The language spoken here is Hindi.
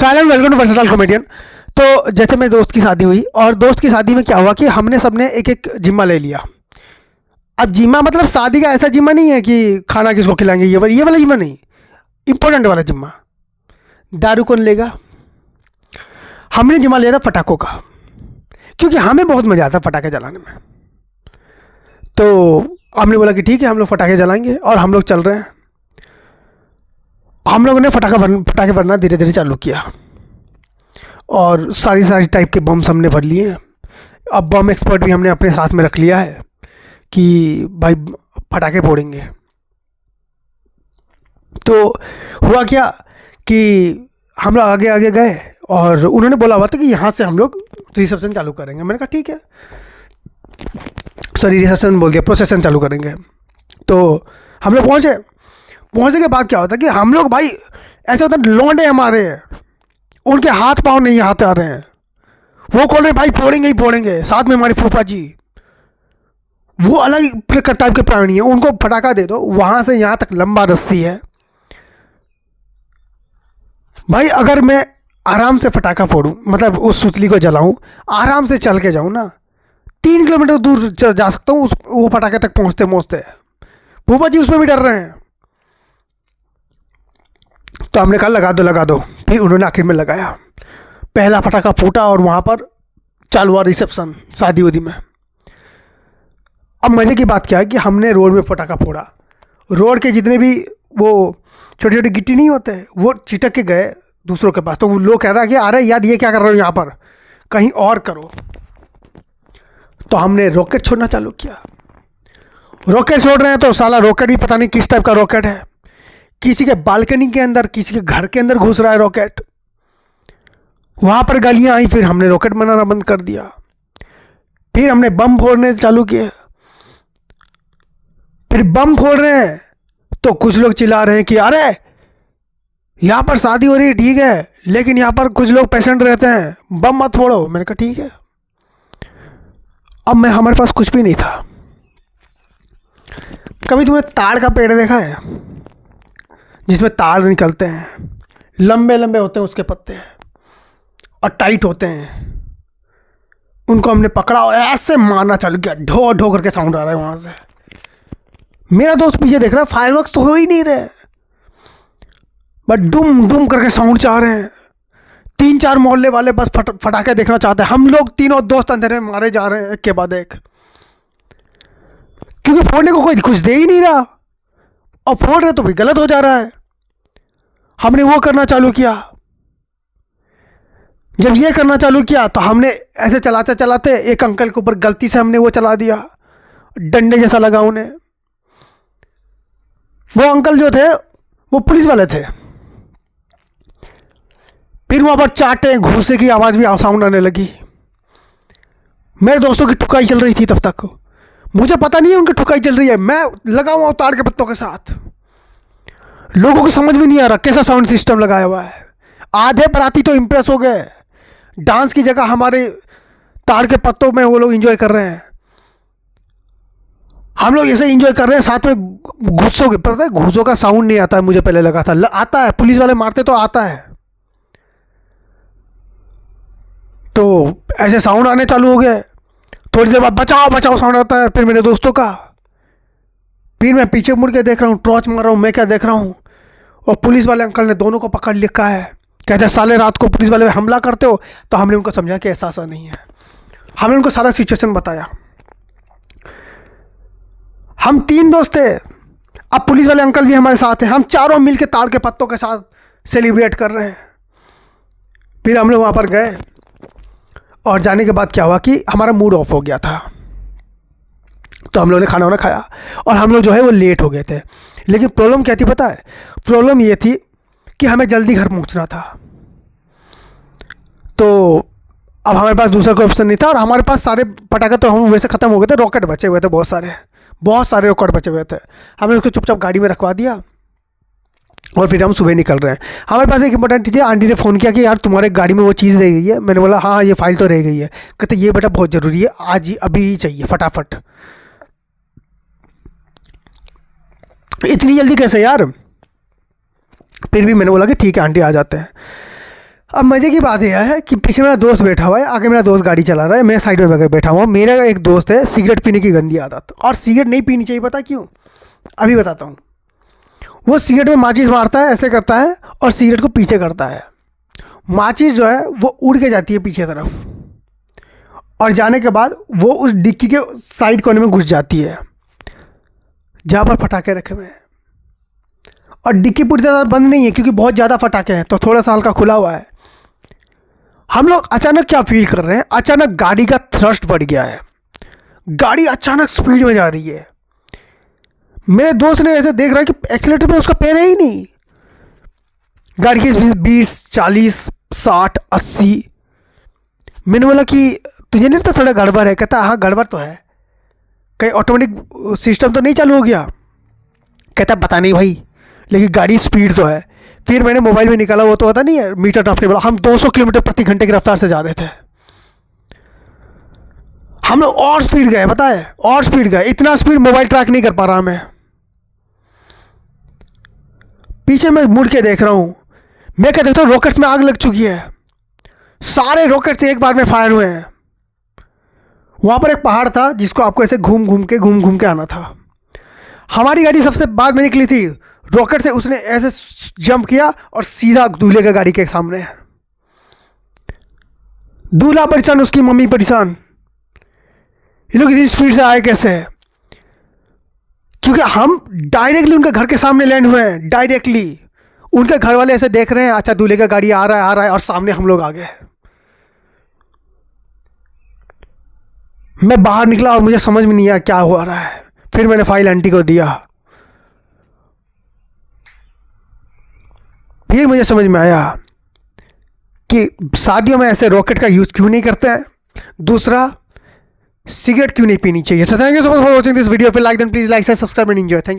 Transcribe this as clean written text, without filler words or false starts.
Silent welcome to versatile comedian. तो जैसे मेरे दोस्त की शादी हुई और दोस्त की शादी में क्या हुआ कि हमने सबने एक एक जिम्मा ले लिया। अब जिम्मा मतलब शादी का ऐसा जिम्मा नहीं है कि खाना किसको खिलाएंगे, ये वाला जिम्मा नहीं, इंपॉर्टेंट वाला जिम्मा। दारू कौन लेगा? हमने जिम्मा लिया था पटाखों का, क्योंकि हमें बहुत मज़ा आता है पटाखे जलाने में। तो हमने बोला कि ठीक है हम लोग पटाखे जलाएंगे और हम लोग चल रहे हैं। हम लोगों ने पटाखे भरना धीरे धीरे चालू किया और सारी टाइप के बम्स हमने भर लिए। अब बम एक्सपर्ट भी हमने अपने साथ में रख लिया है कि भाई पटाखे फोड़ेंगे। तो हुआ क्या कि हम लोग आगे आगे गए और उन्होंने बोला हुआ था कि यहाँ से हम लोग रिसेप्शन चालू करेंगे। मैंने कहा ठीक है, सॉरी रिसेप्शन बोल दिया, प्रोसेसन चालू करेंगे। तो हम लोग पहुँचने के बाद क्या होता है कि हम लोग भाई ऐसा होता है लौंडे हमारे उनके हाथ पाँव नहीं आते आ रहे हैं, वो खोल रहे भाई फोड़ेंगे ही फोड़ेंगे। साथ में हमारे फूफा जी, वो अलग टाइप के प्राणी है, उनको फटाखा दे दो, वहाँ से यहाँ तक लंबा रस्सी है भाई। अगर मैं आराम से फटाखा फोड़ूं, मतलब उस सुतली को जलाऊं, आराम से चल के जाऊं ना, 3 किलोमीटर दूर जा सकता हूँ वो पटाखे तक पहुँचते पहुँचते। फूफा जी उसमें भी डर रहे हैं। तो हमने कहा लगा दो। फिर उन्होंने आखिर में लगाया, पहला पटाखा फूटा और वहाँ पर चालू हुआ रिसेप्शन शादी उदी में। अब मज़े की बात क्या है कि हमने रोड में पटाखा फोड़ा। रोड के जितने भी वो छोटे छोटे गिट्टी नहीं होते, वो चिटक के गए दूसरों के पास। तो वो लोग कह रहा है कि अरे यार ये क्या कर रहे हो यहाँ पर, कहीं और करो। तो हमने रॉकेट छोड़ना चालू किया। रॉकेट छोड़ रहे हैं तो साला रॉकेट भी पता नहीं किस टाइप का रॉकेट है, किसी के बालकनी के अंदर, किसी के घर के अंदर घुस रहा है रॉकेट। वहाँ पर गालियाँ आई, फिर हमने रॉकेट बनाना बंद कर दिया। फिर हमने बम फोड़ने चालू किए। फिर बम फोड़ रहे हैं तो कुछ लोग चिल्ला रहे हैं कि अरे यहाँ पर शादी हो रही है ठीक है, लेकिन यहाँ पर कुछ लोग पेशेंट रहते हैं, बम मत फोड़ो। मैंने कहा ठीक है। अब हमारे पास कुछ भी नहीं था। कभी तुमने ताड़ का पेड़ देखा है जिसमें ताड़ निकलते हैं, लंबे लंबे होते हैं उसके पत्ते और टाइट होते हैं? उनको हमने पकड़ा और ऐसे मारना चालू किया, ढो ढो करके साउंड आ रहा है वहाँ से। मेरा दोस्त पीछे देख रहा है, फायरवर्क्स तो हो ही नहीं रहे, बट डुम डुम करके साउंड चाह रहे हैं। 3-4 मोहल्ले वाले बस फटाखे देखना चाहते हैं। हम लोग तीनों दोस्त अंधेरे में मारे जा रहे हैं एक के बाद एक, क्योंकि फोड़ने को कोई कुछ दे ही नहीं रहा और फोड़ रहे तो भी गलत हो जा रहा है। हमने वो करना चालू किया। जब ये करना चालू किया तो हमने ऐसे चलाते चलाते एक अंकल के ऊपर गलती से हमने वो चला दिया, डंडे जैसा लगा उन्हें। वो अंकल जो थे वो पुलिस वाले थे। फिर वहाँ पर चाटे घूसे की आवाज़ भी साउंड आने लगी। मेरे दोस्तों की ठुकाई चल रही थी तब तक, मुझे पता नहीं है उनकी ठुकाई चल रही है। मैं लगा हुआ ताड़ के पत्तों के साथ। लोगों को समझ में नहीं आ रहा कैसा साउंड सिस्टम लगाया हुआ है। आधे बराती तो इम्प्रेस हो गए, डांस की जगह हमारे ताड़ के पत्तों में वो लोग एंजॉय कर रहे हैं। हम लोग ऐसे एंजॉय कर रहे हैं, साथ में घुस्सों के, पता है घुस्सों का साउंड नहीं आता है, मुझे पहले लगा था आता है, पुलिस वाले मारते तो आता है। तो ऐसे साउंड आने चालू हो गए। थोड़ी देर बाद बचाओ बचाओ साउंड आता है, फिर मेरे दोस्तों का। फिर मैं पीछे मुड़ के देख रहा हूँ, टॉर्च मार रहा हूँ, मैं क्या देख रहा हूँ, और पुलिस वाले अंकल ने दोनों को पकड़ लिखा है। कहते हैं साले रात को पुलिस वाले हमला करते हो। तो हमने उनको समझा कि ऐसा नहीं है। हमने उनको सारा सिचुएशन बताया। हम 3 दोस्त थे, अब पुलिस वाले अंकल भी हमारे साथ हैं। हम चारों मिलकर ताड़ के पत्तों के साथ सेलिब्रेट कर रहे हैं। फिर हम लोग वहाँ पर गए और जाने के बाद क्या हुआ कि हमारा मूड ऑफ हो गया था। तो हम लोगों ने खाना वाना खाया और हम लोग जो है वो लेट हो गए थे। लेकिन प्रॉब्लम क्या थी पता है? प्रॉब्लम ये थी कि हमें जल्दी घर पहुंचना था। तो अब हमारे पास दूसरा कोई ऑप्शन नहीं था और हमारे पास सारे पटाखे तो हम वैसे ख़त्म हो गए थे, रॉकेट बचे हुए थे, बहुत सारे रॉकेट बचे हुए थे। हमने उसको चुपचाप गाड़ी में रखवा दिया और फिर हम सुबह निकल रहे हैं। हमारे पास एक इंपॉर्टेंट चीज़ है, आंटी ने फ़ोन किया कि यार तुम्हारे गाड़ी में वो चीज़ रह गई है। मैंने बोला हाँ ये फाइल तो रह गई है। कहते ये बेटा बहुत ज़रूरी है, आज ही अभी ही चाहिए फटाफट। इतनी जल्दी कैसे यार? फिर भी मैंने बोला कि ठीक है आंटी आ जाते हैं। अब मज़े की बात यह है कि पीछे मेरा दोस्त बैठा हुआ है, आगे मेरा दोस्त गाड़ी चला रहा है, मैं साइड में बैठा हुआ हूँ। मेरा एक दोस्त है, सिगरेट पीने की गंदी आदत, और सिगरेट नहीं पीनी चाहिए, पता क्यों? अभी बताता हूँ। वो सिगरेट में माचिस मारता है, ऐसे करता है, और सिगरेट को पीछे करता है। माचिस जो है वो उड़ के जाती है पीछे तरफ, और जाने के बाद वो उस डिक्की के साइड कोने में घुस जाती है जहाँ पर पटाखे रखे हुए हैं। और डिक्की पूरी तरह बंद नहीं है क्योंकि बहुत ज़्यादा पटाखे हैं, तो थोड़ा सा हल्का खुला हुआ है। हम लोग अचानक क्या फील कर रहे हैं, अचानक गाड़ी का थ्रस्ट बढ़ गया है, गाड़ी अचानक स्पीड में जा रही है। मेरे दोस्त ने ऐसे देख रहा है कि एक्सीलेटर पे उसका पैर है ही नहीं। गाड़ी की स्पीड 20, 40, 60, 80। मैंने बोला कि तुझे नहीं लगता थोड़ा गड़बड़ है? कहता हाँ गड़बड़ तो है, कहीं ऑटोमेटिक सिस्टम तो नहीं चालू हो गया? कहता पता नहीं भाई, लेकिन गाड़ी स्पीड तो है। फिर मैंने मोबाइल में निकाला, वो तो होता नहीं है मीटर नापने वाला, हम 200 किलोमीटर प्रति घंटे की रफ्तार से जा रहे थे। हम लोग और स्पीड गए, पता है, और स्पीड गए, इतना स्पीड मोबाइल ट्रैक नहीं कर पा रहा मैं। पीछे मैं मुड़ के देख रहा हूँ, मैं क्या देखता हूँ, रॉकेट्स में आग लग चुकी है, सारे रॉकेट्स एक बार में फायर हुए हैं। वहाँ पर एक पहाड़ था जिसको आपको ऐसे घूम घूम के आना था। हमारी गाड़ी सबसे बाद में निकली थी, रॉकेट से उसने ऐसे जंप किया और सीधा दूल्हे का गाड़ी के सामने। दूल्हा परेशान, उसकी मम्मी परेशान, ये लोग इतनी स्पीड से आए कैसे? क्योंकि हम डायरेक्टली उनके घर के सामने लैंड हुए हैं, डायरेक्टली। उनके घर वाले ऐसे देख रहे हैं, अच्छा दूल्हे का गाड़ी आ रहा है, और सामने हम लोग आ गए। मैं बाहर निकला और मुझे समझ में नहीं आया क्या हो रहा है। फिर मैंने फाइल आंटी को दिया, फिर मुझे समझ में आया कि शादियों में ऐसे रॉकेट का यूज़ क्यों नहीं करते हैं। दूसरा, सिगरेट क्यों नहीं पीनी चाहिए। So thank you so much for watching this video. If you like, then please like, share, subscribe and enjoy. Thank you.